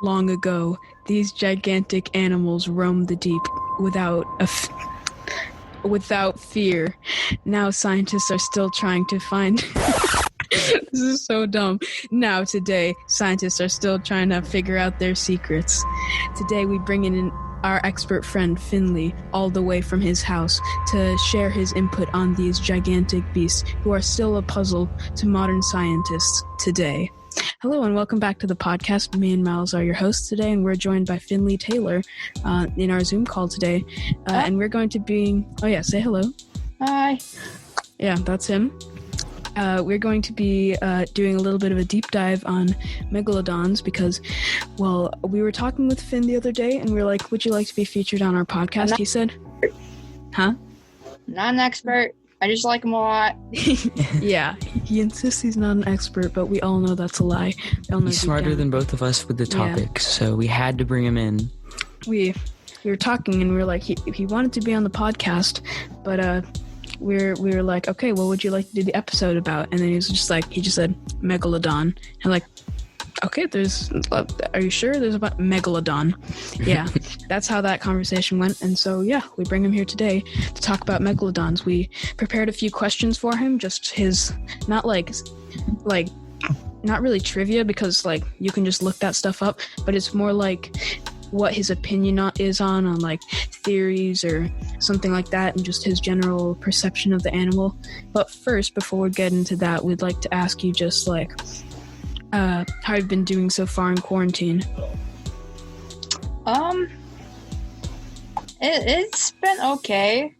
Long ago, these gigantic animals roamed the deep without fear. Now scientists are still trying to find... This is so dumb. Now, today, scientists are still trying to figure out their secrets. Today, we bring in our expert friend, Finley, all the way from his house to share his input on these gigantic beasts who are still a puzzle to modern scientists today. Hello and welcome back to the podcast. Me and Miles are your hosts today, and we're joined by Finley Taylor in our Zoom call today. And we're going to be... Oh yeah, say hello. Hi. Yeah, that's him. We're going to be doing a little bit of a deep dive on megalodons because, well, we were talking with Finn the other day, and we were like, would you like to be featured on our podcast? He said... Huh? Not an expert. I just like him a lot. Yeah, he insists he's not an expert, but we all know that's a lie. He's smarter than both of us with the topics, so we had to bring him in. We were talking, and we were like, he wanted to be on the podcast, but we were like, okay, what would you like to do the episode about? And then he just said Megalodon. And like, okay, are you sure there's about Megalodon? Yeah, that's how that conversation went. And so, yeah, we bring him here today to talk about megalodons. We prepared a few questions for him, just his, not really trivia, because like you can just look that stuff up, but it's more like what his opinion is on like theories or something like that, and just his general perception of the animal. But first, before we get into that, we'd like to ask you just like, how you've been doing so far in quarantine. It's been okay.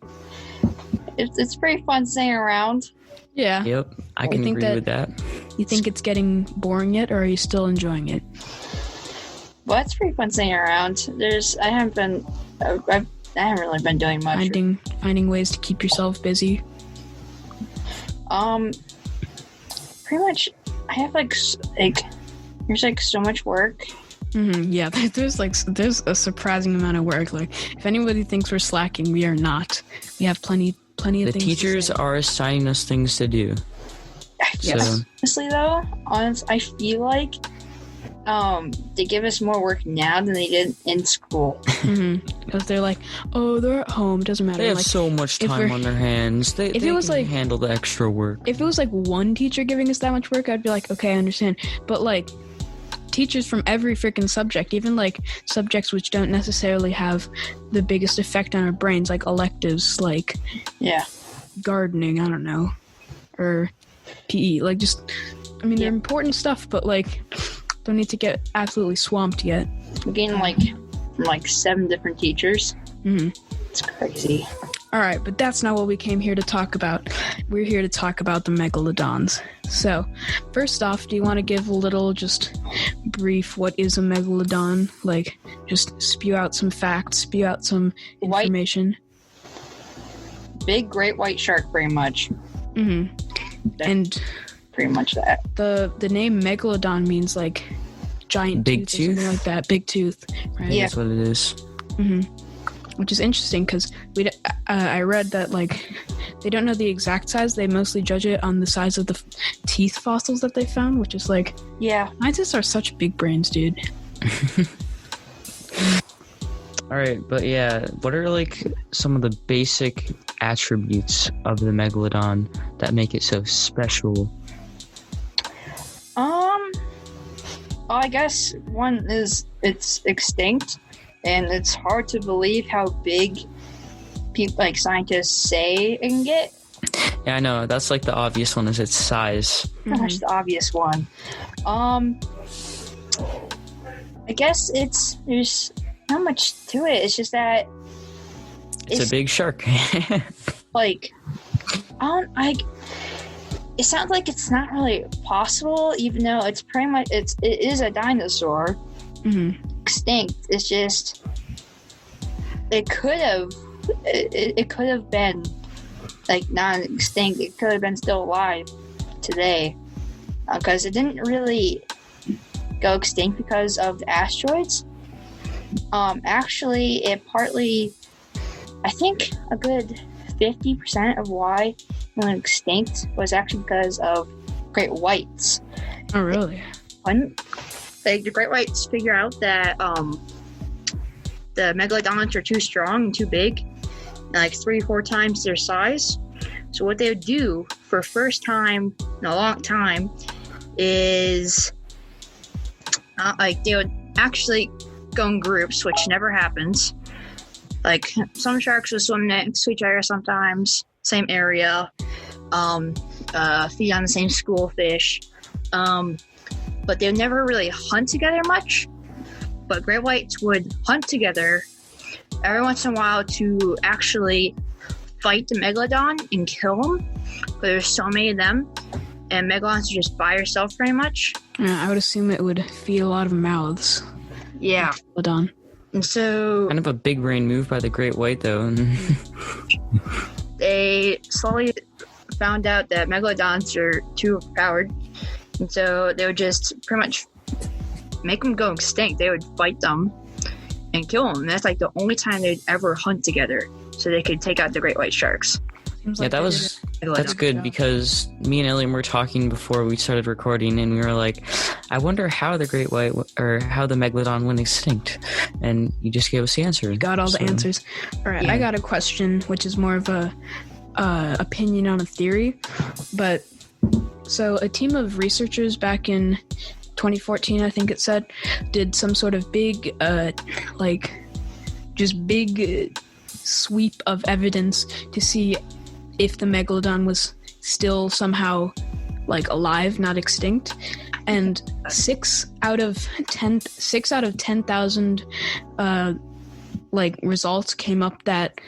It's pretty fun staying around. Yeah. Yep, I can agree with that. You think it's getting boring yet, or are you still enjoying it? Well, it's pretty fun staying around. I haven't really been doing much. Finding ways to keep yourself busy. Pretty much. I have there's so much work. Mm-hmm, yeah, there's a surprising amount of work. Like, if anybody thinks we're slacking, we are not. We have plenty of things. The teachers are assigning us things to do. Yes. Honestly, though, I feel like they give us more work now than they did in school. Because they're like, oh, they're at home, doesn't matter. They have like, so much time on their hands. They can handle the extra work. If it was like one teacher giving us that much work, I'd be like, okay, I understand. But like, teachers from every freaking subject, even like subjects which don't necessarily have the biggest effect on our brains, like electives, like gardening, I don't know, or PE, like just, I mean, they're important stuff, but like, don't need to get absolutely swamped yet. I'm getting from 7 different teachers. It's crazy. All right, but that's not what we came here to talk about. We're here to talk about the megalodons. So, first off, do you want to give a little just brief, what is a megalodon? Like, just spew out some facts, spew out some information. Big great white shark, very much. And pretty much that. The name Megalodon means like giant big tooth or something like that. Big tooth, right? Yeah, that's what it is. Which is interesting because I read that like they don't know the exact size. They mostly judge it on the size of the teeth fossils that they found, which is like, scientists are such big brains, dude. All right, but yeah, what are like some of the basic attributes of the megalodon that make it so special? I guess one is it's extinct, and it's hard to believe how big people, like scientists, say it can get. Yeah, I know. That's like the obvious one, is its size. That's the obvious one. I guess there's not much to it. It's just that it's a big shark. It sounds like it's not really possible, even though it's pretty much it is a dinosaur. Extinct. It's just it could have been like not extinct. It could have been still alive today, because it didn't really go extinct because of the asteroids. Actually, it partly, I think, a good 50% of why it went extinct was actually because of great whites. Oh, really? like the great whites figure out that the megalodons are too strong and too big, and like 3-4 times their size. So what they would do for first time in a long time is like they would actually go in groups, which never happens. Like some sharks will swim next to each other sometimes, same area, feed on the same school fish, but they would never really hunt together much. But great whites would hunt together every once in a while to actually fight the megalodon and kill them, because there's so many of them, and megalodons are just by yourself pretty much. Yeah, I would assume it would feed a lot of mouths. Yeah. Megalodon. And so Kind of a big brain move by the great white, though. they slowly found out that megalodons are too overpowered, and so they would just pretty much make them go extinct. They would fight them and kill them. And that's like the only time they'd ever hunt together, so they could take out the great white sharks. Seems That's good, because me and Eliam were talking before we started recording, and we were like, I wonder how the great white or how the megalodon went extinct, and you just gave us the answer. You got all the answers. All right, yeah. I got a question, which is more of a opinion on a theory, but so a team of researchers back in 2014, I think it said, did some sort of big sweep of evidence to see if the megalodon was still somehow like alive, not extinct, and 6 out of 10,000 like results came up that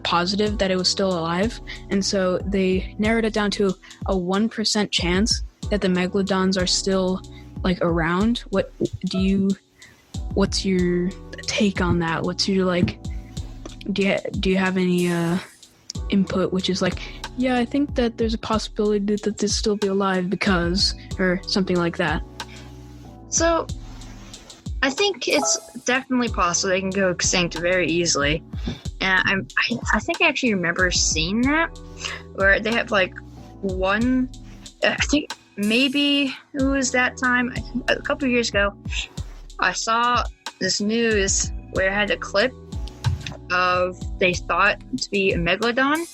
positive that it was still alive, and so they narrowed it down to a 1% chance that the megalodons are still like around. What's your take on that? What's your like? Do you have any input, which is like, yeah, I think that there's a possibility that this still be alive because, or something like that? So I think it's definitely possible they can go extinct very easily, and I think I actually remember seeing that, where they have like one, I think maybe it was that time a couple of years ago, I saw this news where it had a clip of, they thought to be a megalodon,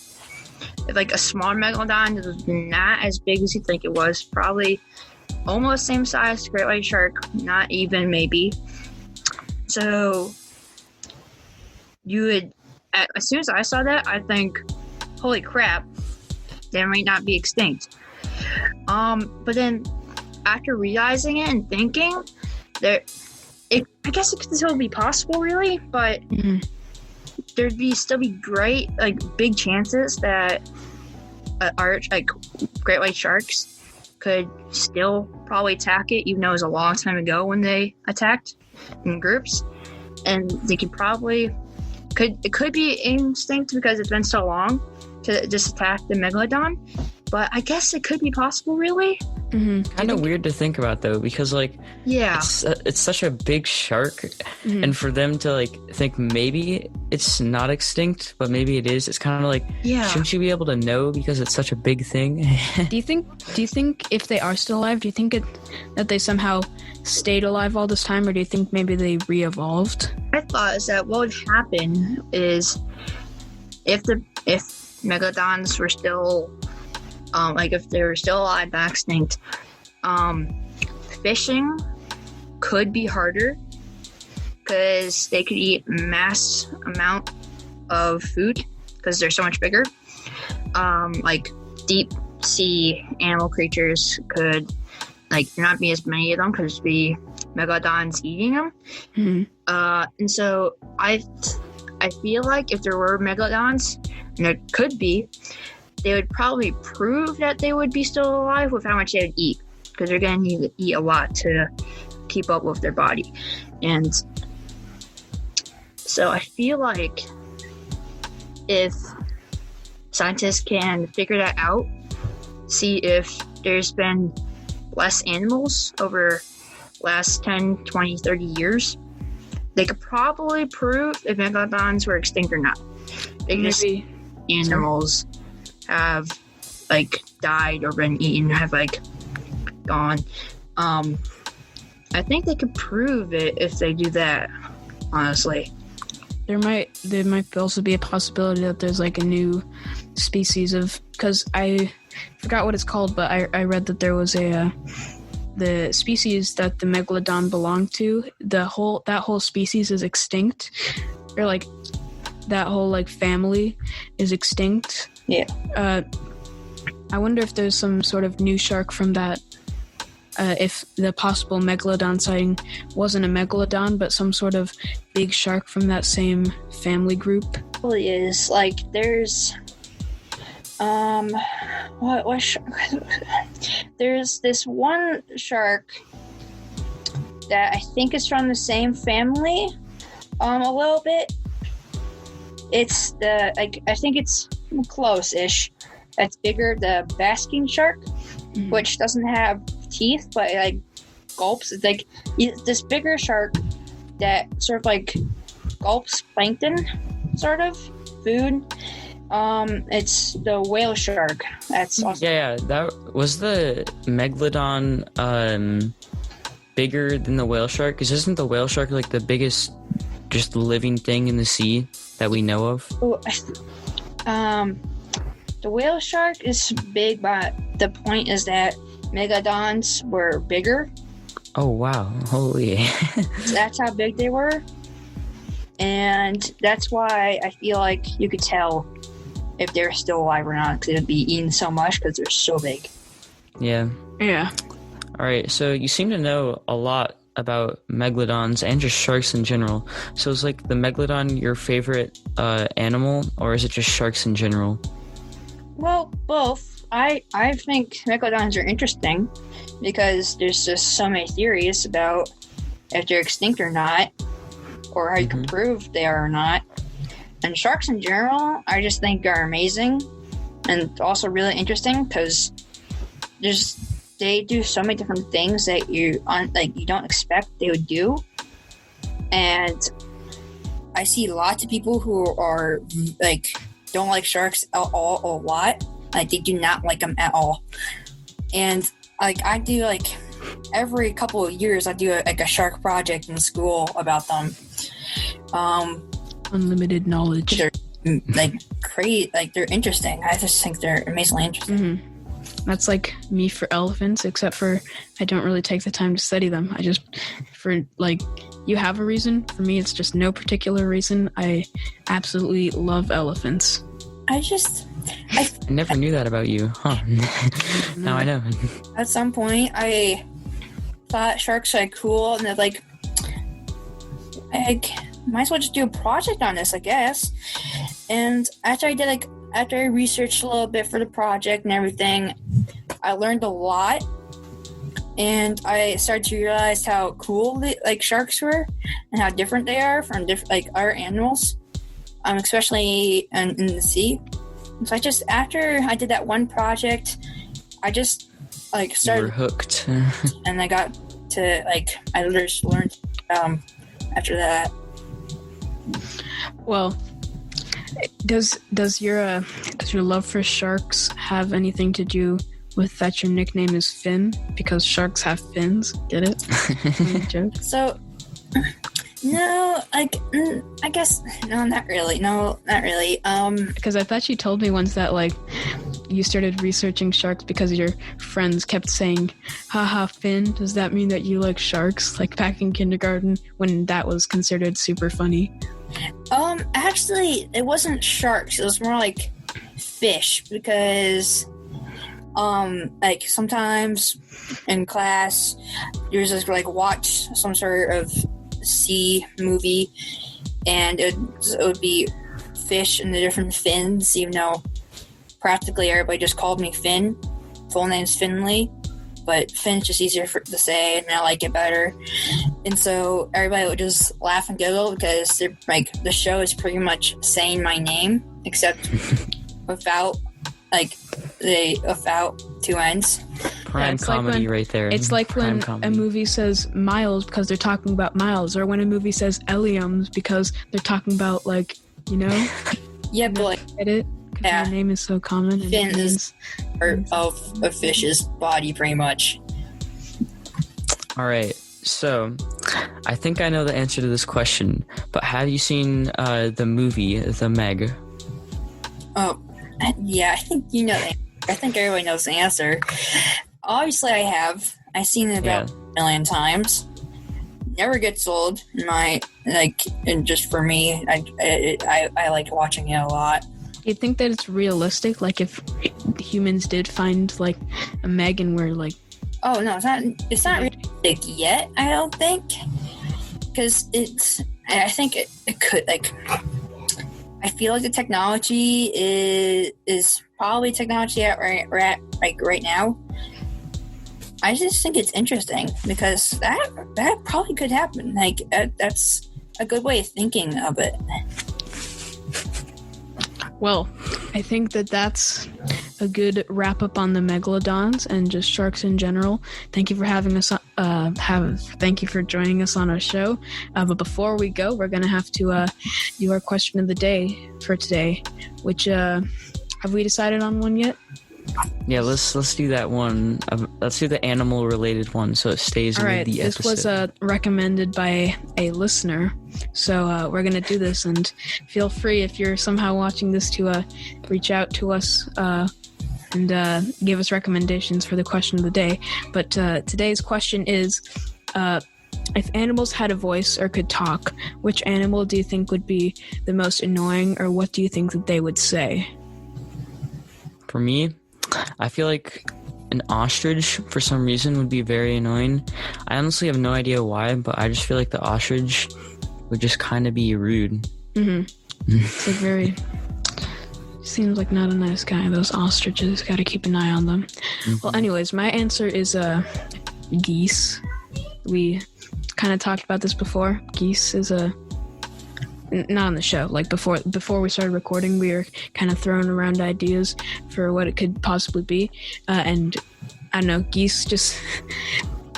like a small megalodon that was not as big as you think it was, probably almost same size as great white shark, not even, maybe. So you would, as soon as I saw that, I think, holy crap, they might not be extinct. But then after realizing it and thinking, I guess it could still be possible, really, but there'd still be great, like, big chances that great white sharks could still probably attack it, even though it was a long time ago when they attacked in groups, and they could probably it could be extinct because it's been so long to just attack the megalodon. But I guess it could be possible, really. Kind of weird to think about, though, because, like, yeah, it's such a big shark, and for them to, like, think maybe it's not extinct, but maybe it is, it's kind of like, shouldn't you be able to know because it's such a big thing? Do you think if they are still alive, do you think that they somehow stayed alive all this time, or do you think maybe they re-evolved? My thought is that what would happen is if megalodons were still if they were still alive but extinct, fishing could be harder because they could eat mass amount of food because they're so much bigger. Like deep sea animal creatures could, like, there not be as many of them because it'd be megalodons eating them. And so I feel like if there were megalodons, and there could be, they would probably prove that they would be still alive with how much they would eat, because they're going to need to eat a lot to keep up with their body. And so I feel like if scientists can figure that out, see if there's been less animals over last 10, 20, 30 years, they could probably prove if megalodons were extinct or not. Maybe animals have, like, died or been eaten, have, like, gone. I think they could prove it if they do that, honestly. There might also be a possibility that there's like a new species of, because I forgot what it's called, but I read that there was the species that the Megalodon belonged to, that whole species is extinct, or like that whole like family is extinct. Yeah. I wonder if there's some sort of new shark from that. If the possible Megalodon sighting wasn't a Megalodon, but some sort of big shark from that same family group. It really is. Like, there's what shark? There's this one shark that I think is from the same family, a little bit. It's I think it's close-ish. It's bigger, the basking shark, which doesn't have teeth, but it like gulps. It's like this bigger shark that sort of like gulps plankton, sort of food. It's the whale shark. That's awesome. Yeah, that was the Megalodon bigger than the whale shark? Because isn't the whale shark like the biggest just living thing in the sea that we know of? Ooh, the whale shark is big, but the point is that Megalodons were bigger. Oh wow, holy. That's how big they were. And that's why I feel like you could tell if they're still alive or not, because they'd be eaten so much because they're so big. Yeah. All right, so you seem to know a lot about megalodons and just sharks in general. So is like the megalodon your favorite animal, or is it just sharks in general? Well, both. I think megalodons are interesting because there's just so many theories about if they're extinct or not, or how you can prove they are or not. And sharks in general, I just think are amazing and also really interesting because they do so many different things that you don't expect they would do. And I see lots of people who are like don't like sharks at all a lot. Like they do not like them at all. And like I do like every couple of years I do a shark project in school about them. Unlimited knowledge. They're like crazy, like they're interesting. I just think they're amazingly interesting. That's like me for elephants, except for I don't really take the time to study them. I just, for like, you have a reason. For me, it's just no particular reason. I absolutely love elephants. I never knew that about you, huh? Now I know. At some point, I thought sharks were cool, and they're like, I might as well just do a project on this, I guess. And after I researched a little bit for the project and everything, I learned a lot, and I started to realize how cool sharks were and how different they are from other animals, especially in the sea. So after I did that one project, I just started. You were hooked. And I got to I just learned after that. Well, does your love for sharks have anything to do with that your nickname is Finn? Because sharks have fins. Get it? Joke. So, no, I guess no, not really. No, not really. Because I thought you told me once that you started researching sharks because your friends kept saying, haha, Finn, does that mean that you like sharks? Like back in kindergarten when that was considered super funny. Actually, it wasn't sharks. It was more like fish because, sometimes in class, you just watch some sort of sea movie, and it would be fish and the different fins, even though practically everybody just called me Finn. Full name's Finley, but Finn's just easier to say, and I like it better. And so everybody would just laugh and giggle because they're the show is pretty much saying my name, except without two ends. Prime comedy right there. It's like Prime when comedy. A movie says Miles because they're talking about Miles, or when a movie says Eliams because they're talking about Yeah, but get it? Because my name is so common. And Finn is part of a fish's body, pretty much. All right. So, I think I know the answer to this question, but have you seen the movie The Meg? Oh, yeah, I think you know the answer. I think everybody knows the answer. Obviously, I have. I've seen it about a million times. Never gets old. And just for me, I like watching it a lot. You think that it's realistic? Like, if humans did find, like, a Meg and we're, like... Oh, no, it's not realistic yet, I don't think. Because I think it could, like... I feel like the technology is probably technology right now. I just think it's interesting because that probably could happen. Like, that's a good way of thinking of it. Well, I think that's a good wrap up on the megalodons and just sharks in general. Thank you for having us. Thank you for joining us on our show. But before we go, we're gonna have to do our question of the day for today. Which have we decided on one yet? Yeah, let's do that one. Let's do the animal related one, so it stays in the episode. This was recommended by a listener, so we're gonna do this. And feel free, if you're somehow watching this, to reach out to us and give us recommendations for the question of the day. But today's question is, if animals had a voice or could talk, which animal do you think would be the most annoying, or what do you think that they would say? For me, I feel like an ostrich, for some reason, would be very annoying. I honestly have no idea why, but I just feel like the ostrich would just kind of be rude. Mm-hmm. It's like very... Seems like not a nice guy, those ostriches. Gotta keep an eye on them. Mm-hmm. Well, anyways, my answer is geese. We kind of talked about this before. Geese is not on the show. Like, before we started recording, we were kind of throwing around ideas for what it could possibly be. And I don't know, geese just...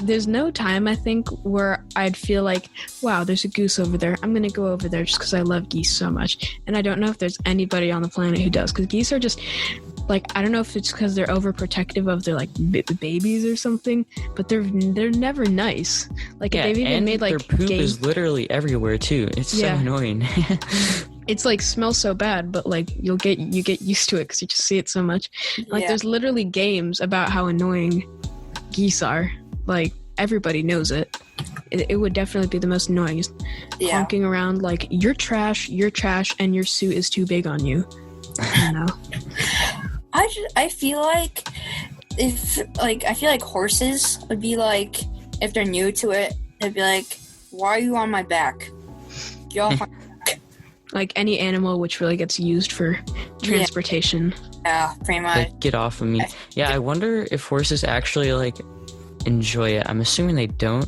There's no time, I think, where I'd feel like, wow, there's a goose over there. I'm going to go over there just because I love geese so much. And I don't know if there's anybody on the planet who does, because geese are just... Like, I don't know if it's because they're overprotective of their, like, babies or something, but they're never nice. Like, they've even made, like, their poop is literally everywhere, too. It's so annoying. It's, like, smells so bad, but, like, you get used to it because you just see it so much. Like, there's literally games about how annoying geese are. Like, everybody knows it. It would definitely be the most annoying. Honking around like, you're trash, and your suit is too big on you. I don't know. I feel like horses would be like, if they're new to it, they'd be like, why are you on my back? Get off my back. Like any animal which really gets used for transportation. Yeah, pretty much. Like, get off of me. Yeah, I wonder if horses actually, like, enjoy it. I'm assuming they don't.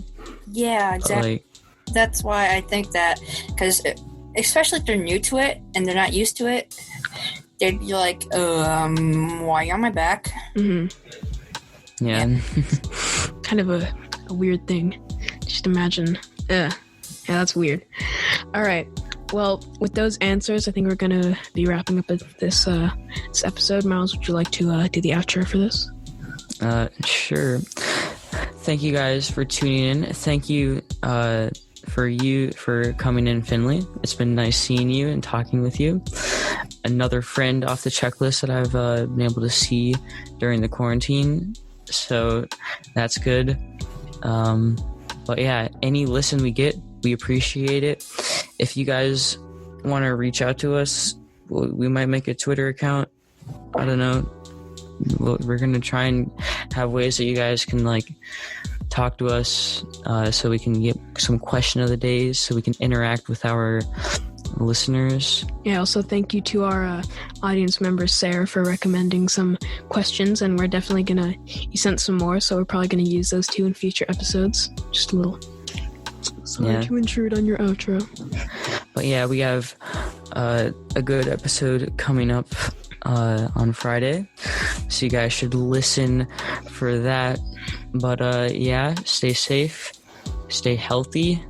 Yeah, exactly. Like, that's why I think that, because especially if they're new to it and they're not used to it, they'd be like, why are you on my back? Mm-hmm. Yeah. Kind of a weird thing. Just imagine. Yeah, that's weird. All right. Well, with those answers, I think we're going to be wrapping up this episode. Miles, would you like to do the outro for this? Sure. Thank you guys for tuning in. Thank you for coming in, Finley. It's been nice seeing you and talking with you. Another friend off the checklist that I've been able to see during the quarantine, so that's good. But yeah, any listen we get, we appreciate it. If you guys want to reach out to us, we might make a Twitter account. I don't know. We're gonna try and have ways that you guys can, like, talk to us, so we can get some question of the days, so we can interact with our listeners. Yeah, also thank you to our audience member Sarah for recommending some questions, and we're definitely you sent some more, so we're probably gonna use those too in future episodes. Just a little sorry to intrude on your outro. But yeah, we have a good episode coming up on Friday, so you guys should listen for that. But stay safe, stay healthy,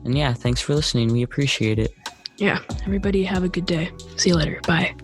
and thanks for listening. We appreciate it. Yeah, everybody have a good day. See you later. Bye.